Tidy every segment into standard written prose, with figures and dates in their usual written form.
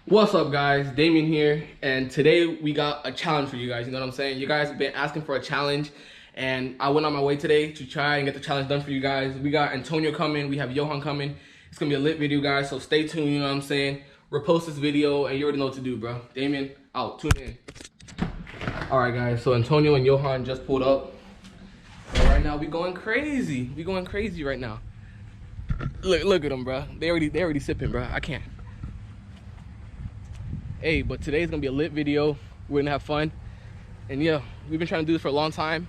What's up, guys? Damien here, and today we got a challenge for you guys. You know what I'm saying? You guys have been asking for a challenge, and I went on my way today to try and get the challenge done for you guys. We got Antonio coming, we have Johan coming. It's gonna be a lit video, guys, so stay tuned. You know what I'm saying? Repost this video, and you already know what to do, bro. Damien, out. Tune in. All right, guys. So Antonio and Johan just pulled up, and right now we going crazy. We going crazy right now. Look at them, bro. They already sipping, bro. I can't. Hey, but today's gonna be a lit video. We're gonna have fun, and yeah, we've been trying to do this for a long time,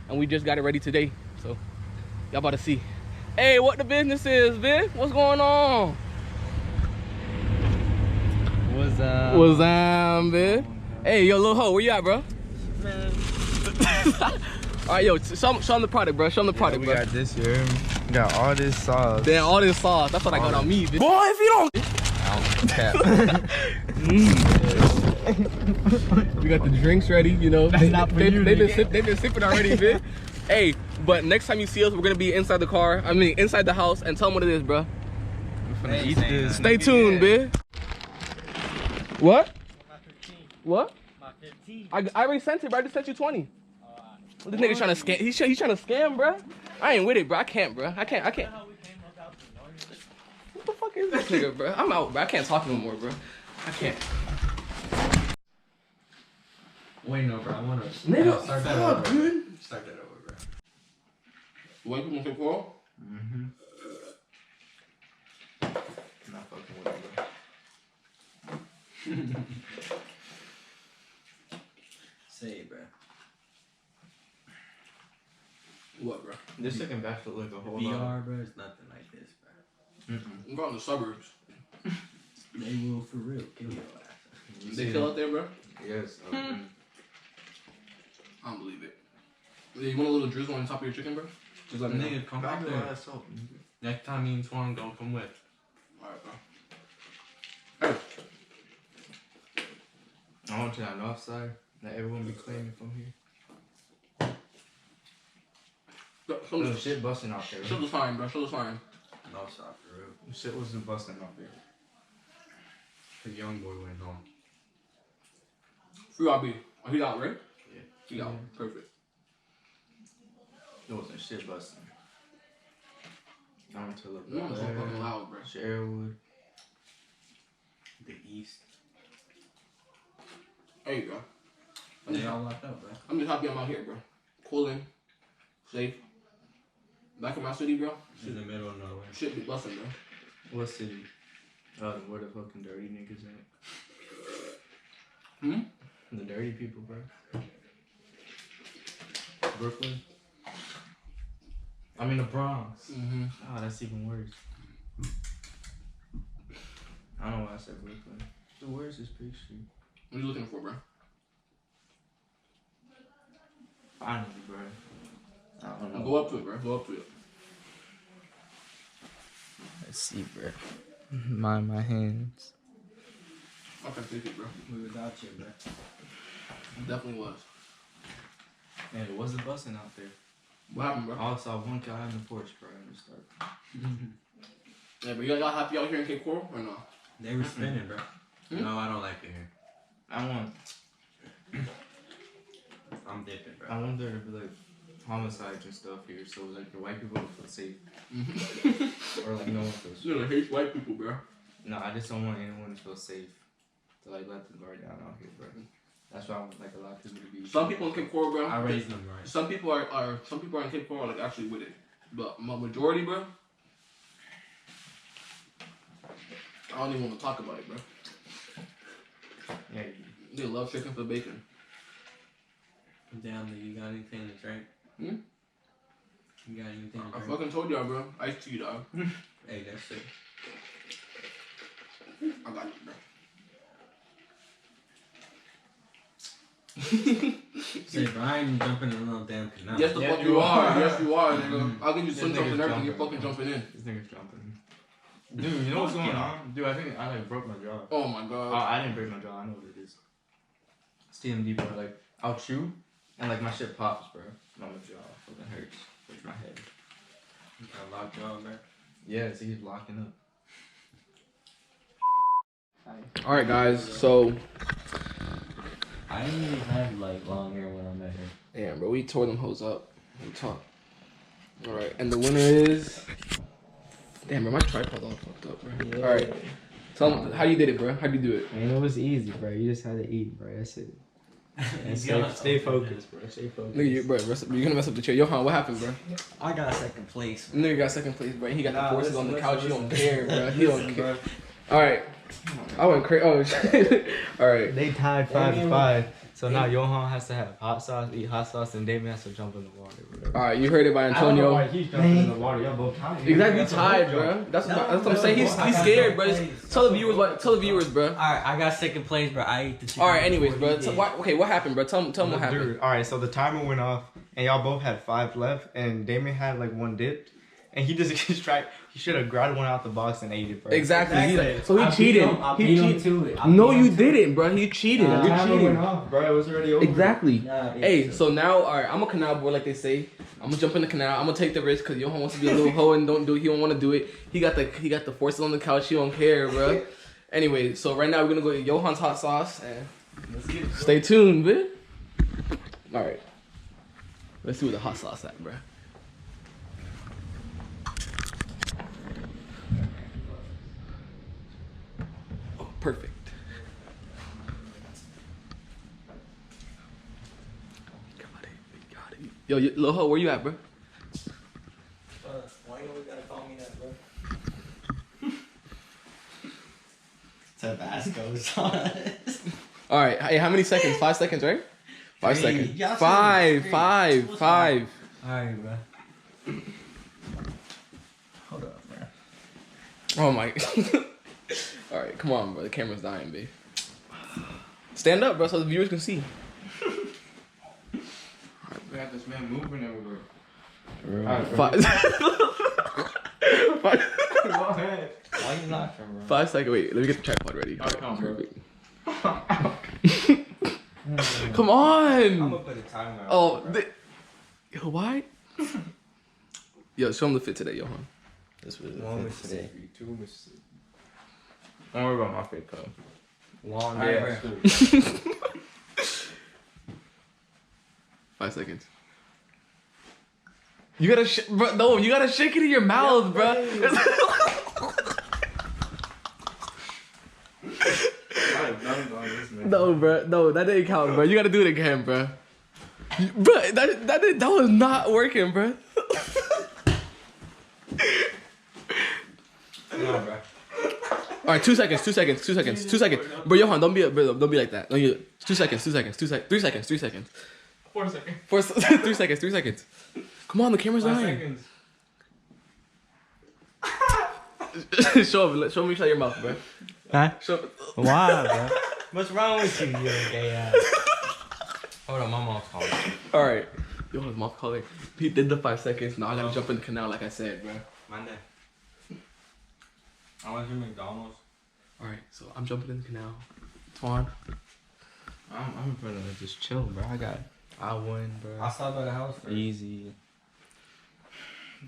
and we just got it ready today. So y'all about to see. Hey, what the business is, Vic? What's going on? What's up? What's up, Vic? Hey, yo, little ho, where you at, bro? Man. All right, yo, show them the product, bro. Show them the product, we bro. got this here. We got all this sauce. Damn, all this sauce. That's what I got on me, Vic. Boy, if you don't. Cap. We got the drinks ready, you know. That's not for you, they've been sipping already, Vic. Hey, but next time you see us, we're gonna be inside the car. I mean, inside the house, and tell them what it is, bro. We're finna eat this. Stay tuned, Vic. What? What? I already sent it, bro. I just sent you 20. This nigga trying to scam. He's trying to scam, bro. I ain't with it, bro. I can't, bro. I can't. What the fuck is this nigga, bro? I'm out, bro. I can't talk no more, bro. I can't. Wait, no, bro. I wanna Nigga, fuck, dude. Start that over, bro. White people take oil? Mm-hmm. Not fucking with it, bro. Say it, bro. What, bro? This second batch will look a whole lot. Bro, it's nothing like this, bro. I'm going to the suburbs. They will for real kill your ass. They kill out there, bro? Yes. I don't believe it. You want a little drizzle on the top of your chicken, bro? Just let me know. Nigga, come back there. Next time you and Swan go, come with. Alright, bro. Hey. I want you to know outside that everyone be claiming from here. Show the shit busting out there. Show the sign, bro. Show the sign. No shot for real. Shit wasn't busting out there. The young boy went home. Free RB. Oh, he's out, right? Yeah. He's out. Perfect. There wasn't shit busting. Not until the You so fucking loud, bro. Sherwood. The East. There you go. They all locked up, bro. I'm just happy I'm out here, bro. Cooling. Safe. Back in my city, bro. Shit in the middle of nowhere. Shit be busting, bro. What city? Where the fucking dirty niggas at? The dirty people, bro. Brooklyn? I mean the Bronx. Oh, that's even worse. I don't know why I said Brooklyn. So where's this big street? What are you looking for, bro? Finally, bro. I don't know. Go up to it, bro. Go up to it. Let's see, bro. Mind my hands. Okay, take it, bro. We without you, bro. It definitely was. Man, it wasn't busting out there. What happened, bro? I saw one guy on the porch, bro, and it started. Yeah, but y'all happy out here in Cape Coral or no? They were spinning, bro. No, I don't like it here. I'm dipping, bro. I want there to be like homicides and stuff here, so like the white people feel safe. Or like no one feels safe. You know, hate white people, bro. No, I just don't want anyone to feel safe to like let the guard down out here, bro. That's why I want like a lot of people to be. Some people in Cape Coral, bro. I raised them right. Some people are in Cape Coral like actually with it, but my majority, bro. I don't even want to talk about it, bro. Yeah. They love chicken for bacon. Damn, you got anything to drink? You got anything to I drink? fucking told y'all, bro. Iced tea, dog. Hey, that's it. I got you, bro. Say, bro, I ain't jumping in a little damn canal. Yes, the Yeah, fuck you you are. are. Yes, you are, nigga. I'll give you This some nigga's jumping and everything. You're jumping, fucking jumping in. This nigga's jumping. Dude, you know what's going on? Dude, I think I like broke my jaw. Oh my god. I didn't break my jaw. I know what it is. It's TMD, bro. Like, I'll chew, and like my shit pops, bro. My jaw fucking hurts. Hurts my head. You got locked jaw, bro. Yeah, so he's locking up. All right, guys. So, I didn't even have like long hair when I met her. damn, bro, we tore them hoes up. We talk. All right, and the winner is. Damn, bro, my tripod's all fucked up, bro. Yeah. All right, tell them how you did it, bro. How'd you do it? Man, it was easy, bro. You just had to eat, bro. That's it. And stay focused, bro. Stay focused. Nigga, you're gonna mess up the chair. Johan, what happened, bro? I got second place. Nigga got second place, bro. He got the forces on the listen, couch. He listen. don't care, bro. He don't Listen, care. bro. All right, I went crazy. Oh shit. All right. They tied 5-5. So now Johan has to have hot sauce, eat hot sauce, and Damon has to jump in the water, bro. All right, you heard it by I don't know why Antonio. he's jumping in the water. Y'all both tied. Exactly, tied, bro. That's what I'm saying. He's scared, bro. Tell the viewers bro. Alright, I got second place, bro. I ate the chicken. All right, anyways, before bro. he did. What happened, bro? Tell them what happened. Dude, all right, so the timer went off, and y'all both had 5 left, and Damon had like 1 dipped, and he just he should have grabbed one out the box and ate it, bro. Exactly. Exactly. So he cheated. I He beat him cheated. to it. No, you didn't, bro. He cheated. The You're timer cheating. went off, bro. It was already over. Exactly. Nah, Hey, so now, all right, I'm a canal boy, like they say. I'm gonna jump in the canal. I'm gonna take the risk because Johan wants to be a little hoe and don't do it. He don't want to do it. He got the forces on the couch. He don't care, bro. Anyway, so right now we're gonna go to Johan's hot sauce and Let's get it. stay tuned, man. All right, let's see where the hot sauce at, bro. Oh, perfect. Got it. Yo, Lil Ho, where you at, bro? Why you always gotta call me that, bro? Tabasco sauce. All right. Hey, how many seconds? 5 seconds, right? 5 Three. seconds. Y'all said Five, three. five, What's five. Alright, bro. Hold up, bro. Oh my. All right, come on, bro. The camera's dying, babe. Stand up, bro, so the viewers can see. We got this man moving everywhere. Five. Five. Go ahead. Why you laughing, bro? 5 seconds. Wait, let me get the tripod ready. I'll count, bro. Come I'm on. gonna put a timer out. Oh, yo, why? Yo, show him the fit today, Johan. This was One a Mississippi, 2 Mississippi. Don't worry about my fake cup. Long Alright, ass bro. food. 5 seconds. You gotta, bro. No, you gotta shake it in your mouth, bro. No, bro. No, that didn't count, bro. You gotta do it again, bro. Bro, that was not working, bro. No, bro. All right, 2 seconds. Bro, Johan, don't be like that. No, 2 seconds. 3 seconds. 4 seconds. 3 seconds. Come on, the camera's 5 dying. seconds. Show me your mouth, bro. Huh? Show. Why, bro? What's wrong with you, you gay ass? Hold on, my mom's calling. All right. Johan's mouth calling. He did the 5 seconds. Now I gotta jump in the canal, like I said, bro. Monday. I went to McDonald's. All right, so I'm jumping in the canal. Twan. I'm gonna just chill, bro. I won, bro. I stopped by the house first. Easy.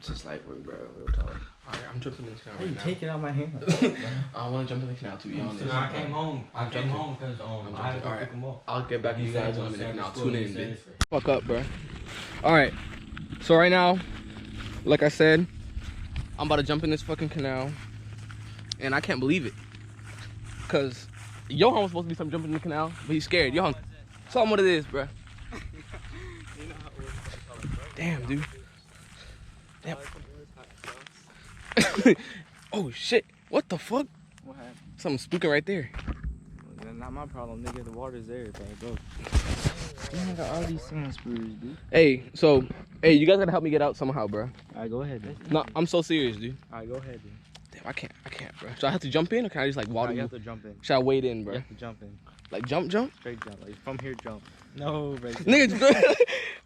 Just like, bro, real talk. All right, I'm jumping in the canal How you right now. take it out my hand? I want to jump in the canal, to be honest. No, I came home. I came jumping. home because I'm I had to go jumping. pick them up. I'll get back to you guys when I'm in the said canal. school, Tune you in, said bitch. it. Fuck up, bro. All right. So right now, like I said, I'm about to jump in this fucking canal, and I can't believe it, cause Johan was supposed to be jumping in the canal, but he's scared. Johan, tell him what it is, bro. Damn, dude. Damn. Oh shit! What the fuck? What happened? Something spooking right there. Well, not my problem, nigga. The water's there, bro. Go. Damn, I got all these sand spurs, dude. Hey, you guys gotta help me get out somehow, bro. Alright, go ahead, dude. No, I'm so serious, dude. Alright, go ahead, dude. Damn, I can't, bro. Should I have to jump in or can I just like water Alright, you move? have to jump in. Should I wade in, bro? You have to jump in. Like jump? Straight jump. Like from here, jump. No, bro. Nigga,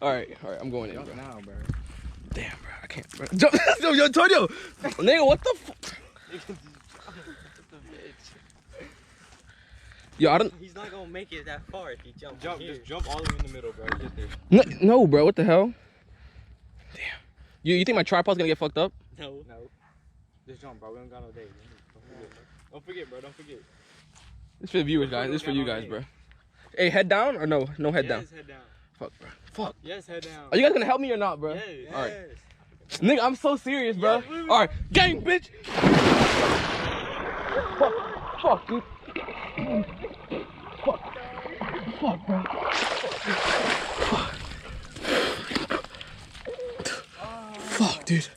all right, I'm going in, Jump bro. now, bro. Damn, bro, I can't, bro. Jump, yo, Antonio, nigga, what the fuck? Yo, I don't. He's not gonna make it that far if he jumps. Just jump all the way in the middle, bro. Get there. No, bro, what the hell? Damn. You think my tripod's gonna get fucked up? No. Just jump, bro. We don't got no day. Don't forget, bro. Don't forget. This for the viewers, guys. This for you guys, bro. Hey, head down or no? No head down. Yes, head down. Fuck, bro. Fuck. Yes, head down. Are you guys gonna help me or not, bro? Yes. All right. Nigga, I'm so serious, bro. All right, gang, bitch. Fuck, dude. Fuck, bro. Fuck, dude.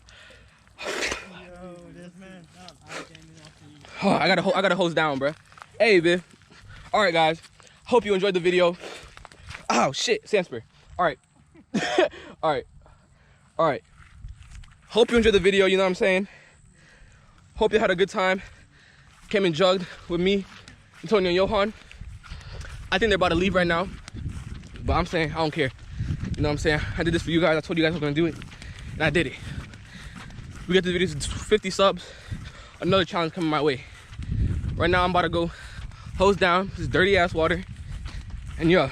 Oh, I gotta hose down, bro. Hey, man. All right, guys. Hope you enjoyed the video. Oh shit, sand spray. All right. All right. Hope you enjoyed the video. You know what I'm saying? Hope you had a good time. Came and jogged with me, Antonio and Johan. I think they're about to leave right now, but I'm saying I don't care. You know what I'm saying? I did this for you guys. I told you guys I was gonna do it, and I did it. We got the video to 50 subs. Another challenge coming my way. Right now I'm about to go hose down this dirty ass water. And yeah,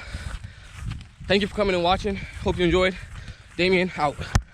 thank you for coming and watching. Hope you enjoyed. Damien out.